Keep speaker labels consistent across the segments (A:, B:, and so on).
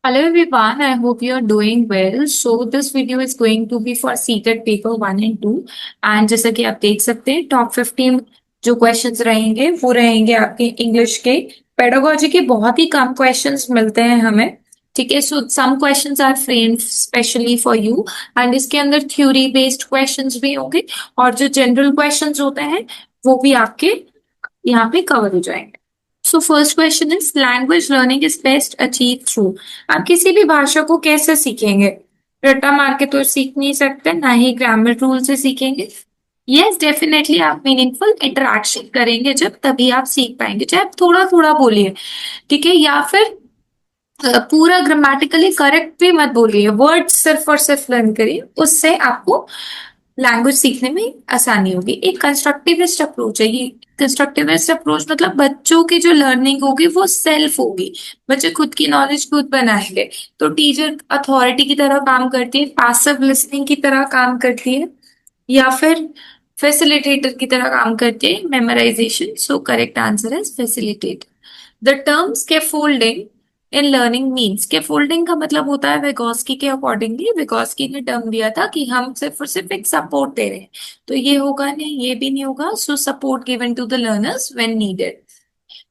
A: Hello everyone, I hope you are doing well. So this video is going to be for CTET paper 1 and 2 and जैसा कि आप देख सकते हैं top 15 जो क्वेश्चंस रहेंगे वो रहेंगे आपके इंग्लिश के। पेडागोजी के बहुत ही कम क्वेश्चंस मिलते हैं हमें। ठीक है, so some questions are framed specially for you and इसके अंदर थ्योरी बेस्ड क्वेश्चंस भी होंगे और जो जनरल क्वेश्चंस होते हैं वो भी आपके यहाँ पे कवर हो जाएंगे। So first question is language learning is best achieve through. आप किसी भी भाषा को कैसे सीखेंगे? रट्टा मार के तो सीख नहीं सकते, ना ही ग्रामर रूल से सीखेंगे। यस डेफिनेटली आप मीनिंगफुल इंटरेक्शन करेंगे जब तभी आप सीख पाएंगे, चाहे आप थोड़ा थोड़ा बोलिए। ठीक है, या फिर पूरा ग्रामेटिकली करेक्ट भी मत बोलिए, वर्ड सिर्फ और सिर्फ लर्न करिए, उससे आपको लैंग्वेज सीखने में आसानी होगी। एक कंस्ट्रक्टिविस्ट अप्रोच है ये। कंस्ट्रक्टिविस्ट अप्रोच मतलब बच्चों की जो लर्निंग होगी वो सेल्फ होगी। बच्चे खुद की नॉलेज खुद बनाएंगे। तो टीचर अथॉरिटी की तरह काम करती है, पैसिव लिसनिंग की तरह काम करती है, या फिर फैसिलिटेटर की तरह काम करती है, memorisation. So correct answer is facilitator. The term scaffolding in learning means, scaffolding का मतलब होता है विगोस्की के अकॉर्डिंगली, विगोस्की ने टर्म दिया था कि हम सिर्फ और सिर्फ एक सपोर्ट दे रहे हैं। तो ये होगा नहीं, ये भी नहीं होगा। So support given to the learners when needed.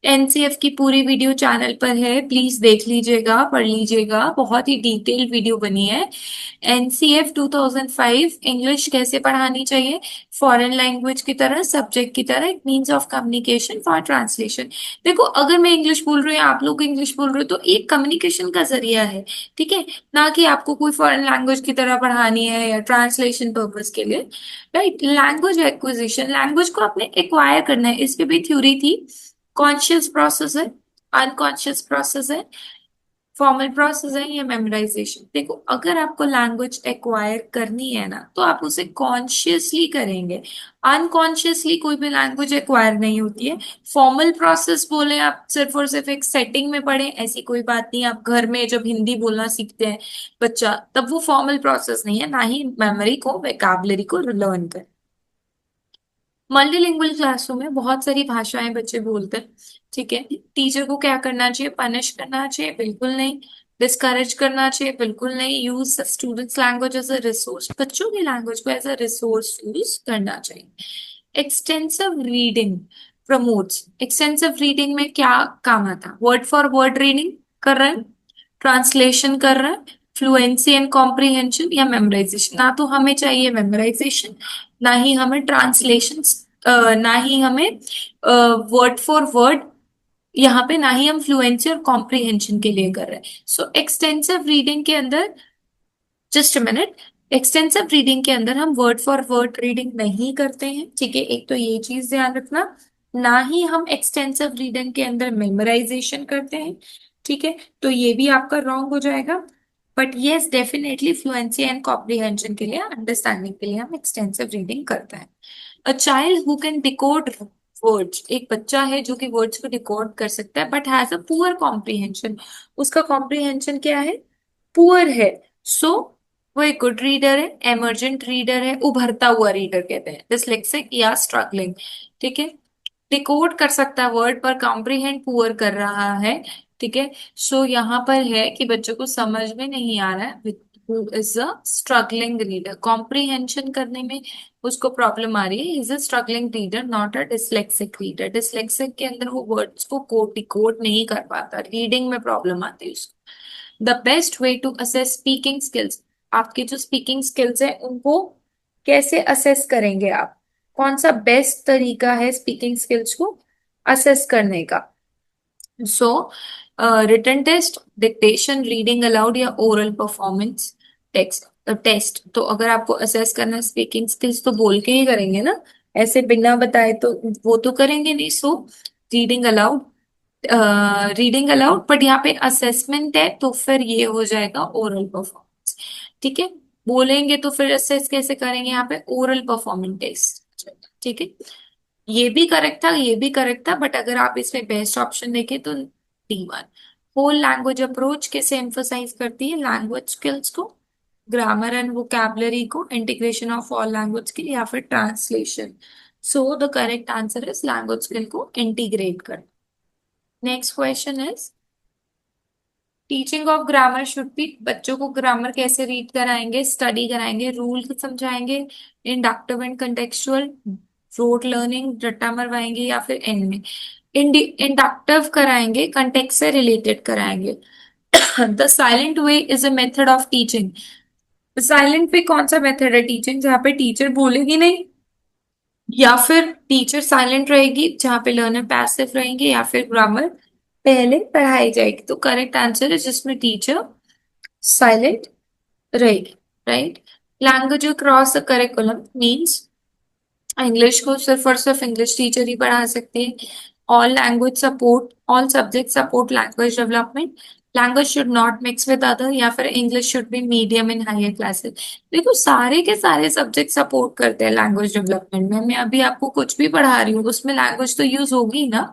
A: NCF की पूरी वीडियो चैनल पर है, प्लीज देख लीजिएगा, पढ़ लीजिएगा, बहुत ही डिटेल्ड वीडियो बनी है। एनसीएफ 2005 इंग्लिश कैसे पढ़ानी चाहिए, फॉरेन लैंग्वेज की तरह, सब्जेक्ट की तरह, एक means of communication for translation. देखो, अगर मैं इंग्लिश बोल रही हूँ, आप लोग इंग्लिश बोल रहे हो, तो एक कम्युनिकेशन का जरिया है। ठीक है, ना कि आपको कोई फॉरेन लैंग्वेज की तरह पढ़ानी है या ट्रांसलेशन पर्पज के लिए। राइट, लैंग्वेज एक्विजिशन, लैंग्वेज को आपने एक्वायर करना है, इस पे भी थ्योरी थी। कॉन्शियस प्रोसेस है, अनकॉन्शियस प्रोसेस है, फॉर्मल प्रोसेस है या मेमोराइजेशन। देखो, अगर आपको लैंग्वेज एक्वायर करनी है ना तो आप उसे कॉन्शियसली करेंगे। अनकॉन्शियसली कोई भी लैंग्वेज एक्वायर नहीं होती है। फॉर्मल प्रोसेस बोले आप सिर्फ और सिर्फ एक सेटिंग में पढ़े, ऐसी कोई बात नहीं। आप घर में जब हिंदी बोलना सीखते हैं बच्चा, तब वो फॉर्मल प्रोसेस नहीं है, ना ही मेमोरी को, वेकाबलरी को लर्न कर। मल्टीलिंगुअल क्लासरूम में बहुत सारी भाषाएं बच्चे बोलते हैं। ठीक है, टीचर को क्या करना चाहिए? पनिश करना चाहिए? बिल्कुल नहीं। डिस्करेज करना चाहिए? बिल्कुल नहीं। Use students language as a resource, बच्चों की लैंग्वेज को एज अ रिसोर्स यूज करना चाहिए। Extensive reading promotes, extensive reading में क्या काम आता है? वर्ड फॉर वर्ड रीडिंग कर रहे हैं, ट्रांसलेशन कर रहे हैं, फ्लुएंसी एंड कॉम्प्रिहेंशन या मेमोराइजेशन। ना तो हमें चाहिए मेमोराइजेशन, ना ही हमें ट्रांसलेशन, ना ही हमें वर्ड फॉर वर्ड, यहाँ पे ना ही हम फ्लुएंसी और कॉम्प्रिहेंशन के लिए कर रहे हैं। सो एक्सटेंसिव रीडिंग के अंदर, just a minute, extensive reading के अंदर हम वर्ड फॉर वर्ड रीडिंग नहीं करते हैं। ठीक है, एक तो ये चीज ध्यान रखना। ना ही हम एक्सटेंसिव रीडिंग के अंदर मेमोराइजेशन करते हैं। ठीक है, तो ये भी आपका रॉन्ग हो जाएगा। But yes definitely fluency and comprehension के लिए, अंडरस्टैंडिंग के लिए हम एक्सटेंसिव रीडिंग करते हैं। A child who can decode words, एक बच्चा है जो कि वर्ड्स को डिकोड कर सकता है but has a poor comprehension. उसका कॉम्प्रिहेंशन क्या है? पुअर है। सो वो एक गुड रीडर है, एमर्जेंट रीडर है, उभरता हुआ रीडर कहते हैं, डिसलेक्सिक या स्ट्रगलिंग। ठीक है, डिकोड कर सकता है वर्ड पर कॉम्प्रिहेंड पुअर कर रहा है। ठीक है, सो यहाँ पर है कि बच्चों को समझ में नहीं आ रहा है, who is a struggling reader, comprehension करने में उसको प्रॉब्लम आ रही है, is a struggling reader, not a dyslexic reader. Dyslexic के अंदर वो वर्ड्स को कोड डिकोड नहीं कर पाता, रीडिंग में प्रॉब्लम आती है उसको। The best way to assess speaking skills, आपके जो स्पीकिंग स्किल्स है उनको कैसे असेस करेंगे आप? कौन सा बेस्ट तरीका है स्पीकिंग स्किल्स को असेस करने का? So written test, dictation, reading aloud या ओरल परफॉर्मेंस टेक्स्ट टेस्ट। तो अगर आपको असेस करना स्पीकिंग स्किल्स तो बोल के ही करेंगे ना, ऐसे बिना बताए तो वो तो करेंगे नहीं। So reading allowed, reading allowed, but यहाँ पे असेसमेंट है तो फिर ये हो जाएगा ओरल परफॉर्मेंस। ठीक है, बोलेंगे तो फिर असेस कैसे करेंगे? यहाँ पे ओरल परफॉर्मेंस टेस्ट। ठीक है, ये भी करेक्ट था, ये भी करेक्ट था, बट अगर आप इसमें बेस्ट ऑप्शन देखें तो D1। होल लैंग्वेज अप्रोच कैसे एम्फोसाइज करती है? लैंग्वेज स्किल्स को, ग्रामर एंड वोकैबुलरी को, integration of all language skill, या फिर translation. So the correct answer is language skill को इंटीग्रेट कर। Next question is teaching of grammar should be, बच्चों को ग्रामर कैसे रीड कराएंगे, स्टडी कराएंगे, रूल समझाएंगे, inductive and contextual, rote learning, रट्टा मरवाएंगे, या फिर एंड में इंडक्टिव कराएंगे, कंटेक्स्ट से रिलेटेड कराएंगे। The silent way is a method of teaching. Silent way कौन सा मेथड है टीचिंग, जहाँ पे टीचर बोलेगी नहीं, या फिर टीचर साइलेंट रहेगी जहाँ पे लर्नर पैसिव रहेंगे, या फिर ग्रामर पहले पढ़ाई जाएगी। तो करेक्ट आंसर है जिसमें टीचर साइलेंट रहेगी, right. Language cross the curriculum means English को सिर्फ और सिर्फ इंग्लिश टीचर ही पढ़ा सकते हैं। All language support, all subject support language development. Language should not mix with other, या फिर English should be medium in higher classes. देखो सारे के सारे सब्जेक्ट सपोर्ट करते हैं लैंग्वेज डेवलपमेंट में। मैं अभी आपको कुछ भी पढ़ा रही हूँ उसमें लैंग्वेज तो यूज होगी ना।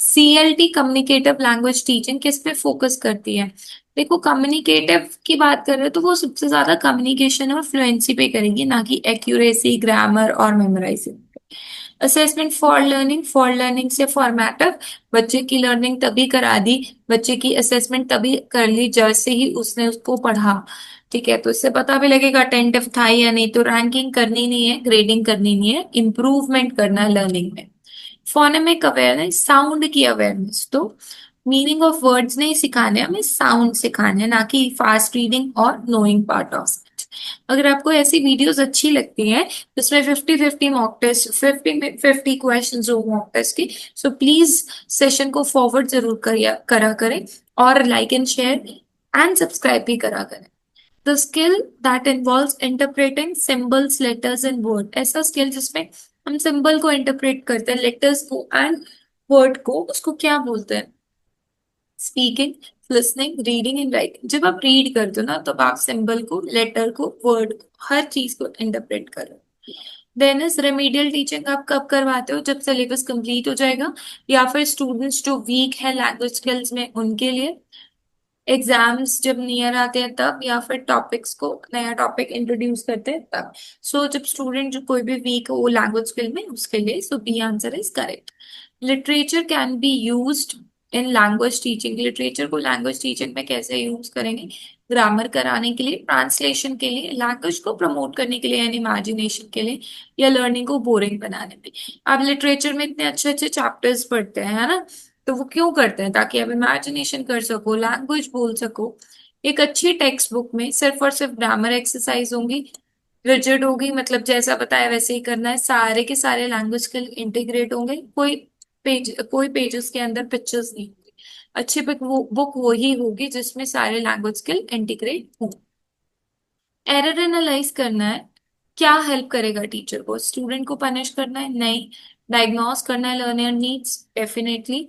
A: सीएलटी कम्युनिकेटिव लैंग्वेज टीचिंग किस पे फोकस करती है? देखो कम्युनिकेटिव की बात कर रहे हो तो वो सबसे ज्यादा कम्युनिकेशन और फ्लुएंसी पे करेगी, ना कि एक्यूरेसी, ग्रामर और मेमोराइजिंग। असेसमेंट फॉर लर्निंग से फॉर्मेटिव, बच्चे की लर्निंग तभी करा दी, बच्चे की असेसमेंट तभी कर ली जैसे ही उसने उसको पढ़ा। ठीक है, तो इससे पता भी लगेगा अटेंटिव था या नहीं। तो रैंकिंग करनी नहीं है, ग्रेडिंग करनी नहीं है, इंप्रूवमेंट करना है लर्निंग में। फोनेमिक अवेयरनेस, साउंड की अवेयरनेस, तो मीनिंग ऑफ वर्ड्स नहीं सिखाने, हमें साउंड सिखाने हैं, ना कि फास्ट रीडिंग और नोइंग पार्ट ऑफ इट। अगर आपको ऐसी वीडियोस अच्छी लगती हैं जिसमें 50-50 मॉक टेस्ट, 50-50 क्वेश्चन हो मॉक टेस्ट की, सो प्लीज सेशन को फॉरवर्ड जरूर करा करें, और like and share and subscribe भी करा करें। The skill that involves interpreting symbols, letters and word, ऐसा स्किल जिसमें हम सिंबल को इंटरप्रेट करते हैं, लेटर्स को एंड वर्ड को, उसको क्या बोलते हैं? Speaking, listening, reading and writing. जब आप रीड करते हो ना तो आप सिंबल को, लेटर को, वर्ड को, हर चीज को इंटरप्रेट कर रहे हो। देन इज रेमेडियल टीचिंग, आप कब करवाते हो? जब सिलेबस कंप्लीट हो जाएगा, या फिर स्टूडेंट्स जो वीक है लैंग्वेज स्किल्स में उनके लिए, एग्जाम्स जब नियर आते हैं तब, या फिर टॉपिक्स को, नया टॉपिक इंट्रोड्यूस करते हैं तब। सो जब स्टूडेंट जो कोई भी वीक हो लैंग्वेज स्किल में उसके लिए, so B answer is correct. Literature can be used in language teaching, literature को लैंग्वेज टीचिंग में कैसे यूज करेंगे? ग्रामर कराने के लिए, ट्रांसलेशन के लिए, लैंग्वेज को प्रमोट करने के लिए एंड इमेजिनेशन के लिए, या लर्निंग को बोरिंग बनाने में। आप लिटरेचर में इतने अच्छे अच्छे चैप्टर्स पढ़ते हैं, है ना, तो वो क्यों करते हैं? ताकि आप इमेजिनेशन कर सको, लैंग्वेज बोल सको। एक अच्छी टेक्स्ट बुक में सिर्फ और सिर्फ ग्रामर एक्सरसाइज होंगी, रिजिड होगी, मतलब जैसा बताया वैसे ही करना है, सारे के सारे लैंग्वेज स्किल इंटीग्रेट होंगे, कोई पेजेस के अंदर पिक्चर्स नहीं होंगे। अच्छी बुक वो ही होगी जिसमें सारे लैंग्वेज स्किल इंटीग्रेट हों। एरर एनालाइज करना है, क्या हेल्प करेगा टीचर को? स्टूडेंट को पनिश करना है? नहीं। डायग्नोस करना है learner needs? Definitely.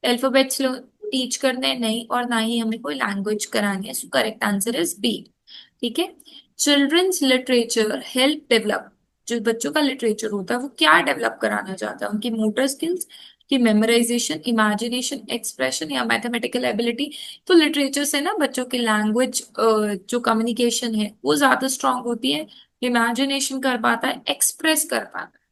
A: Alphabets teach करने हैं? नहीं। और ना ही हमें कोई लैंग्वेज करानी है। So correct answer is B. ठीक है। चिल्ड्रंस लिटरेचर हेल्प डेवलप, जो बच्चों का लिटरेचर होता है वो क्या डेवलप कराना चाहता है? उनकी मोटर स्किल्स, की मेमोराइजेशन, इमेजिनेशन, एक्सप्रेशन, या मैथमेटिकल एबिलिटी? तो लिटरेचर से ना बच्चों की लैंग्वेज, जो कम्युनिकेशन है वो ज्यादा स्ट्रांग होती है, इमेजिनेशन कर पाता है, एक्सप्रेस कर पाता है।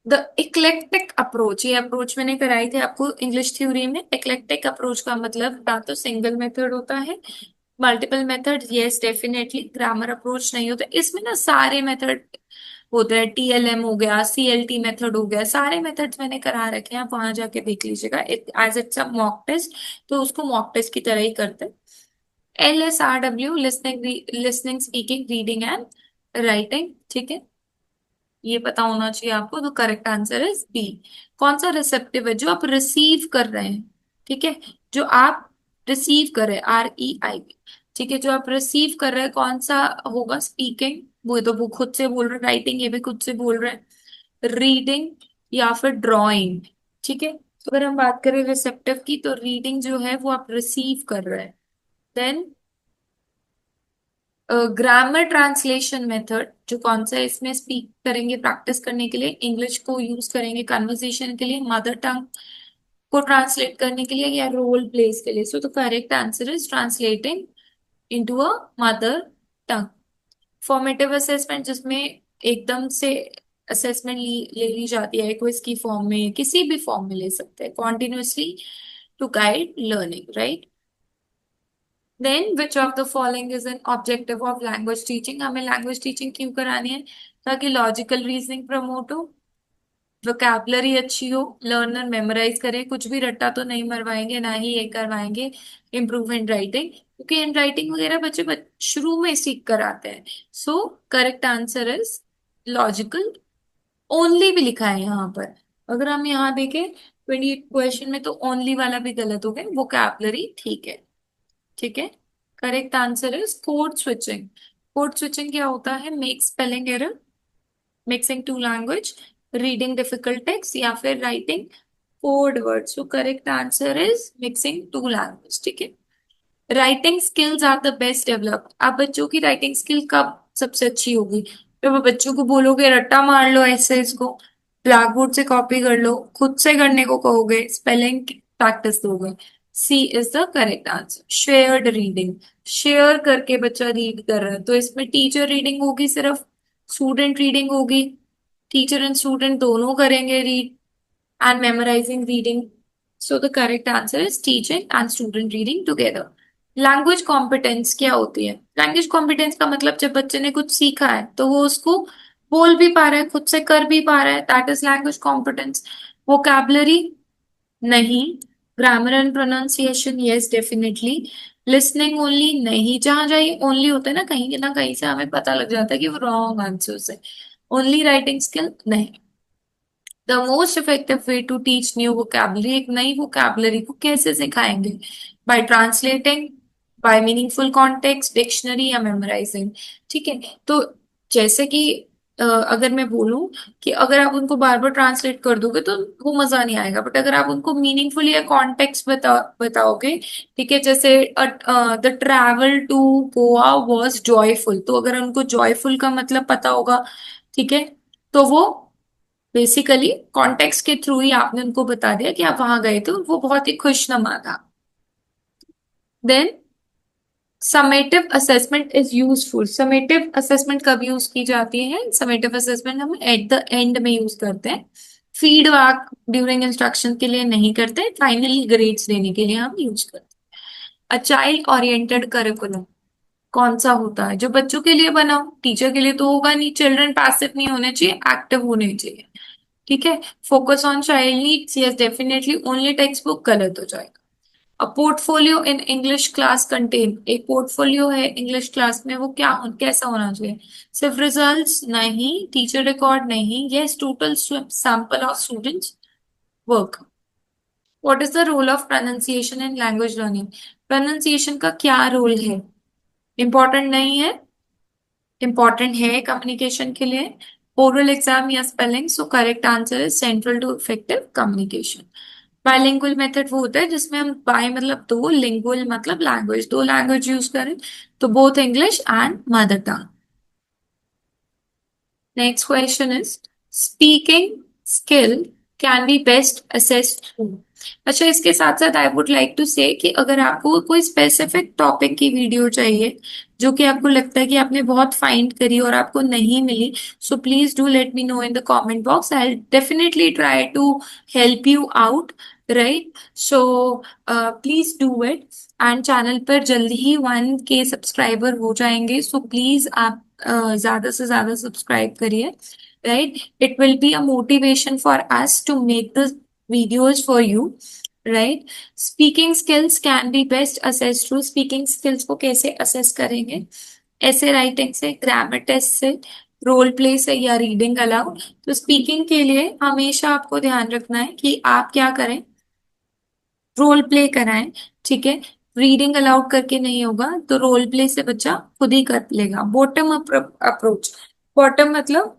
A: द इक्लेक्टिक अप्रोच, ये अप्रोच मैंने कराई थी आपको इंग्लिश थ्योरी में। इक्लेक्टिक अप्रोच का मतलब ना तो सिंगल मेथड होता है, multiple method, yes definitely. Grammar approach नहीं होता इसमें ना, सारे मेथड होते हैं। टीएलएम हो गया, सीएलटी मेथड हो गया, सारे मेथड्स मैंने करा रखे हैं, आप वहां जाके देख लीजिएगा। As it's a mock test, तो उसको मॉक टेस्ट की तरह ही करते हैं। LSRW, listening, speaking, reading and writing. ठीक है, ये पता होना चाहिए आपको। तो करेक्ट आंसर इज बी। कौन सा रिसेप्टिव है? जो आप रिसीव कर रहे हैं। ठीक है, जो आप रिसीव कर रहे हैं, REIV। ठीक है, जो आप रिसीव कर रहे हैं कौन सा होगा? स्पीकिंग, वो तो वो खुद से बोल रहे हैं, राइटिंग ये भी खुद से बोल रहे हैं, रीडिंग या फिर ड्राइंग। ठीक है, तो अगर हम बात करें रिसेप्टिव की, तो रीडिंग जो है वो आप रिसीव कर रहे हैं। देन ग्रामर ट्रांसलेशन मेथड, जो कौन सा है? इसमें स्पीक करेंगे प्रैक्टिस करने के लिए, इंग्लिश को यूज करेंगे कन्वर्सेशन के लिए, मदर टंग को ट्रांसलेट करने के लिए, या रोल प्लेस के लिए। So the correct answer is translating into a mother tongue. Formative assessment, जिसमें एकदम से असेसमेंट ले ली जाती है, क्विज की फॉर्म में, किसी भी फॉर्म में ले सकते हैं, continuously to guide learning, right. Then which of the following is an objective of language teaching, हमें लैंग्वेज टीचिंग क्यों करानी है? ताकि लॉजिकल रीजनिंग प्रमोट हो, वोकैबलरी अच्छी हो, लर्नर मेमोराइज करे, कुछ भी रट्टा तो नहीं मरवाएंगे, ना ही ये करवाएंगे। इम्प्रूव इन राइटिंग, क्योंकि इन राइटिंग वगैरह बच्चे शुरू में सीख कर आते हैं। सो correct answer is logical. Only भी लिखा है यहाँ पर, अगर हम यहाँ देखें 28 क्वेश्चन में, तो ओनली वाला भी गलत हो गया, वोकैबलरी ठीक है। ठीक है, correct answer is code switching. Code switching क्या होता है? Make spelling error, mixing two language, reading difficult text, या फिर writing code word. So correct answer is mixing two language. ठीक है, writing skills are the best developed. आप बच्चों की राइटिंग स्किल कब सबसे अच्छी होगी? जब आप बच्चों को बोलोगे रट्टा मार लो ऐसे, इसको ब्लैक बोर्ड से कॉपी कर लो, खुद से करने को कहोगे, स्पेलिंग प्रैक्टिस दोगे। C is the correct answer. Shared reading, share करके बच्चा रीड कर रहा है, तो इसमें टीचर रीडिंग होगी सिर्फ, स्टूडेंट रीडिंग होगी, टीचर एंड स्टूडेंट दोनों करेंगे read and memorizing reading. So the correct answer is teaching and student reading together. Language competence क्या होती है? लैंग्वेज कॉम्पिटेंस का मतलब जब बच्चे ने कुछ सीखा है तो वो उसको बोल भी पा रहा है, खुद से कर भी पा रहा है, that is language competence. Vocabulary नहीं। Grammar and pronunciation yes definitely. Listening only नहीं, जहां जहाँ ओनली होता है ना कहीं से हमें पता लग जाता है कि वो रॉन्ग आंसर है। ओनली राइटिंग स्किल नहीं। The most effective way to teach new vocabulary, एक नई वोकैबलरी को कैसे सिखाएंगे? By translating, by meaningful context, dictionary, या मेमोराइजिंग। ठीक है, तो जैसे कि अगर मैं बोलूं कि अगर आप उनको बार बार ट्रांसलेट कर दोगे तो वो मजा नहीं आएगा, बट अगर आप उनको मीनिंगफुल या कॉन्टेक्स्ट बताओगे, ठीक है, जैसे the travel to Goa was joyful, तो अगर उनको जॉयफुल का मतलब पता होगा, ठीक है, तो वो बेसिकली कॉन्टेक्स्ट के थ्रू ही आपने उनको बता दिया कि आप वहां गए थे और वो बहुत ही खुशनुमा था। Then summative assessment is useful. Summative assessment कब यूज की जाती है? समेटिव असेसमेंट हम एट द एंड में यूज करते हैं, फीडबैक ड्यूरिंग इंस्ट्रक्शन के लिए नहीं करते, फाइनली ग्रेड्स देने के लिए हम यूज करते हैं। अ चाइल्ड ओरिएंटेड करिकुलम कौन सा होता है? जो बच्चों के लिए बनाओ, टीचर के लिए तो होगा नहीं। चिल्ड्रन पैसिव नहीं होने चाहिए, एक्टिव होने चाहिए। ठीक है, focus on child needs yes definitely, only text book गलत हो जाएगा। A portfolio in English class content, एक पोर्टफोलियो है इंग्लिश क्लास में, वो कैसा होना चाहिए? सिर्फ रिजल्ट्स नहीं, टीचर रिकॉर्ड नहीं, yes total sample of students work. What is the role of pronunciation in language learning? Pronunciation का क्या रोल है? इंपॉर्टेंट नहीं है? इंपॉर्टेंट है कम्युनिकेशन के लिए। ओरल एग्जाम या spelling, so correct answer is central to effective communication. Bilingual method वो होता है जिसमें हम बाय मतलब दो, लिंगुअल मतलब लैंग्वेज, दो लैंग्वेज यूज करें, तो both English and mother tongue. Next question is speaking skill can be best assessed through। अच्छा, इसके साथ साथ आई वुड लाइक टू से कि अगर आपको कोई स्पेसिफिक टॉपिक की वीडियो चाहिए जो कि आपको लगता है कि आपने बहुत फाइंड करी और आपको नहीं मिली, so please do let me know in the comment box, I definitely try to help you out, right? So please do it. And channel पर जल्दी ही 1K सब्सक्राइबर हो जाएंगे, सो प्लीज आप ज्यादा से ज्यादा सब्सक्राइब करिए, right? It will be a motivation for us to make the videos for you, right? Speaking skills can be best assess through, speaking skills को कैसे असेस करेंगे? ऐसे राइटिंग से, ग्रामर टेस्ट से, रोल प्ले से, या reading allowed. तो speaking के लिए हमेशा आपको ध्यान रखना है कि आप क्या करें, रोल प्ले कराएं। ठीक है, रीडिंग अलाउड करके नहीं होगा, तो रोल प्ले से बच्चा खुद ही कर लेगा। बॉटम अप अप्रोच, बॉटम मतलब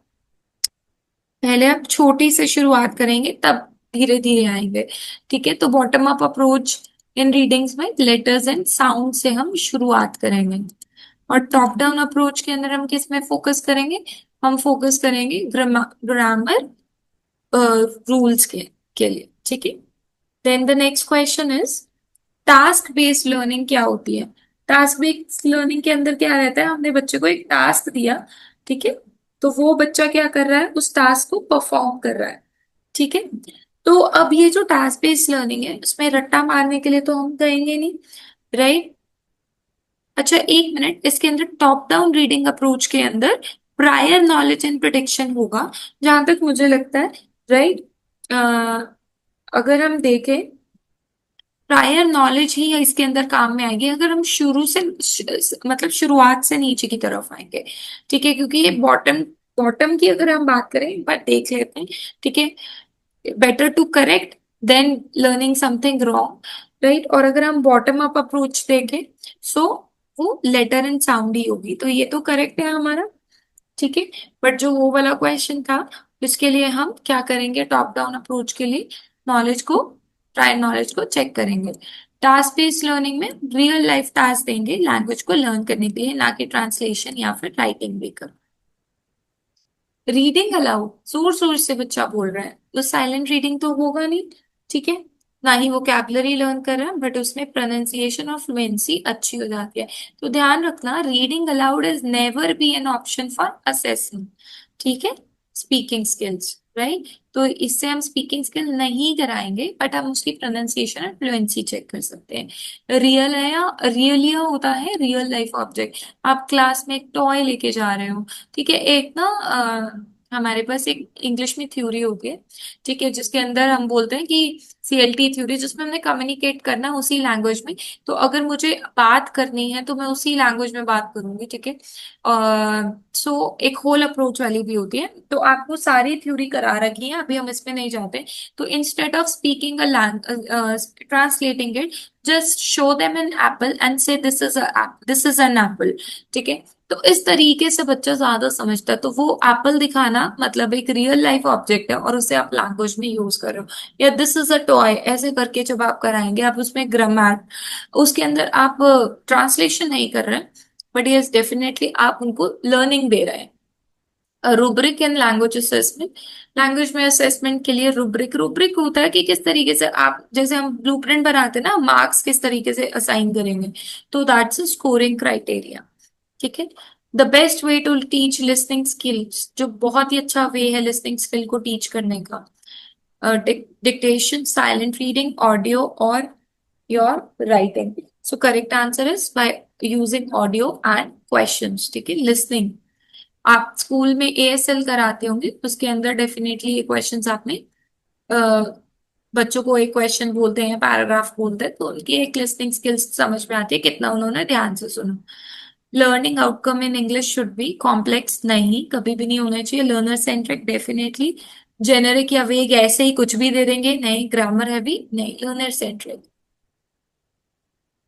A: पहले आप छोटी से शुरुआत करेंगे, तब धीरे धीरे आएंगे। ठीक है, तो bottom up approach in readings में लेटर्स एंड साउंड से हम शुरुआत करेंगे। और टॉप डाउन अप्रोच के अंदर हम किस में फोकस करेंगे? हम फोकस करेंगे ग्रामर रूल्स के लिए। ठीक है, then the next question is task based learning क्या होती है? टास्क बेस्ड लर्निंग के अंदर क्या रहता है? हमने बच्चे को एक टास्क दिया, ठीक है, तो वो बच्चा क्या कर रहा है? उस टास्क को परफॉर्म कर रहा है। ठीक है, तो अब ये जो टास्क बेस्ड लर्निंग है उसमें रट्टा मारने के लिए तो हम कहेंगे नहीं, राइट? अच्छा एक मिनट, इसके अंदर टॉप डाउन रीडिंग अप्रोच के अंदर प्रायर नॉलेज एंड प्रिडिक्शन होगा, जहां तक मुझे लगता है, राइट। अगर हम देखें, प्रायर नॉलेज ही इसके अंदर काम में आएगी अगर हम शुरू से मतलब शुरुआत से नीचे की तरफ आएंगे। ठीक है, क्योंकि ये बॉटम बॉटम की अगर हम बात करें, एक बार देख लेते हैं। ठीक है, better to correct than learning something wrong, right. और अगर हम बॉटम अप अप्रोच देखें, सो वो लेटर एंड साउंड ही होगी, तो ये तो करेक्ट है हमारा। ठीक है, बट जो वो वाला क्वेश्चन था, उसके लिए हम क्या करेंगे, टॉप डाउन अप्रोच के लिए नॉलेज को, प्रायर नॉलेज को चेक करेंगे। टास्क बेस्ड लर्निंग में रियल लाइफ टास्क देंगे लैंग्वेज को लर्न करने के लिए, ना कि ट्रांसलेशन या फिर राइटिंग भी कर। रीडिंग अलाउड, जोर जोर से बच्चा बोल रहा है तो साइलेंट रीडिंग तो होगा नहीं। ठीक है, ना ही वो कैबलरी लर्न कर रहा है, बट उसमें प्रोनाउंसिएशन और फ्लुएंसी अच्छी हो जाती है। तो ध्यान रखना, reading allowed is never be an option for assessment. ठीक है, स्पीकिंग स्किल्स, राइट। तो इससे हम स्पीकिंग स्किल नहीं कराएंगे, बट हम उसकी प्रोनाउंसिएशन और फ्लुएंसी चेक कर सकते हैं। रियल है या रियलिया होता है रियल लाइफ ऑब्जेक्ट। आप क्लास में एक टॉय लेके जा रहे हो, ठीक है, एक ना हमारे पास एक इंग्लिश में थ्योरी होती है, ठीक है, जिसके अंदर हम बोलते हैं कि सीएलटी थ्योरी, जिसमें हमने कम्युनिकेट करना है उसी लैंग्वेज में। तो अगर मुझे बात करनी है तो मैं उसी लैंग्वेज में बात करूंगी। ठीक है, सो एक होल अप्रोच वाली भी होती है, तो आपको सारी थ्योरी करा रखी है, अभी हम इसमें नहीं जाते। तो instead of speaking a translating it, just show them an apple and से दिस इज एन एप्पल। ठीक है, तो इस तरीके से बच्चा ज्यादा समझता है। तो वो एप्पल दिखाना मतलब एक रियल लाइफ ऑब्जेक्ट है और उसे आप लैंग्वेज में यूज कर रहे हो। या दिस इज अ टॉय, ऐसे करके जब आप कराएंगे, आप उसमें ग्रामर, उसके अंदर आप ट्रांसलेशन नहीं कर रहे हैं, बट यस डेफिनेटली आप उनको लर्निंग दे रहे हैं। Rubric and language assessment, language में असेसमेंट के लिए रूब्रिक, रूब्रिक होता है कि किस तरीके से आप, जैसे हम ब्लूप्रिंट बनाते हैं ना, मार्क्स किस तरीके से असाइन करेंगे, तो दैट्स अ स्कोरिंग क्राइटेरिया। ठीक है, the best way to teach listening skills, जो बहुत ही अच्छा वे है लिसनिंग स्किल को टीच करने का, डिक्टेशन, साइलेंट रीडिंग, ऑडियो और your writing. So correct answer is by using audio and questions. ठीक है, लिसनिंग आप स्कूल में एएसएल कराते होंगे, उसके अंदर डेफिनेटली ये क्वेश्चंस आपने अ, बच्चों को एक क्वेश्चन बोलते हैं, पैराग्राफ बोलते हैं, तो उनकी एक लिसनिंग स्किल्स समझ में आती है कितना उन्होंने ध्यान से सुना। Learning outcome in English should B complex, नहीं कभी भी नहीं होना चाहिए। लर्नर सेंट्रिक डेफिनेटली, जेनेरिक या वेग ऐसे ही कुछ भी दे देंगे नहीं, ग्रामर हैवी नहीं, learner centric.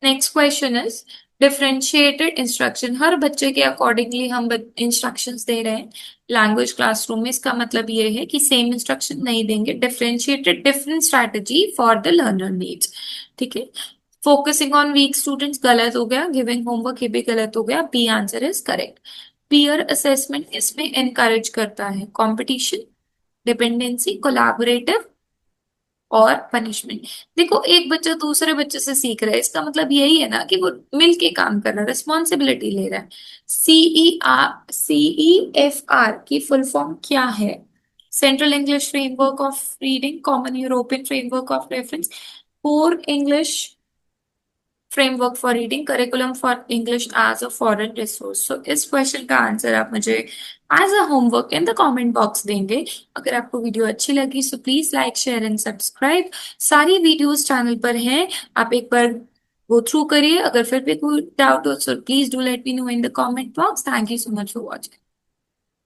A: Next question is differentiated instruction, हर बच्चे के अकॉर्डिंगली हम इंस्ट्रक्शंस दे रहे हैं लैंग्वेज क्लासरूम में। इसका मतलब ये है कि सेम इंस्ट्रक्शन नहीं देंगे, differentiated different strategy for the learner needs. ठीक है, फोकसिंग ऑन वीक स्टूडेंट्स गलत हो गया, गिविंग होमवर्क ये भी गलत हो गया, B answer is correct. Peer assessment इसमें एनकरेज करता है कंपटीशन, डिपेंडेंसी, कोलैबोरेटिव और पनिशमेंट। देखो, एक बच्चा दूसरे बच्चे से सीख रहा है, इसका मतलब यही है ना कि वो मिलके काम कर रहा है, रिस्पॉन्सिबिलिटी ले रहा है। CEF R की फुल फॉर्म क्या है? Central English framework of reading, common European framework of reference, core English framework for reading, curriculum for English as a foreign resource. So इस क्वेश्चन का आंसर आप मुझे as a homework in the comment box देंगे। अगर आपको video अच्छी लगी so please like share and subscribe, सारी वीडियोस चैनल पर हैं, आप एक बार गो थ्रू करिए। अगर फिर भी कोई डाउट हो सो please do let me know in the comment box. Thank you so much for watching.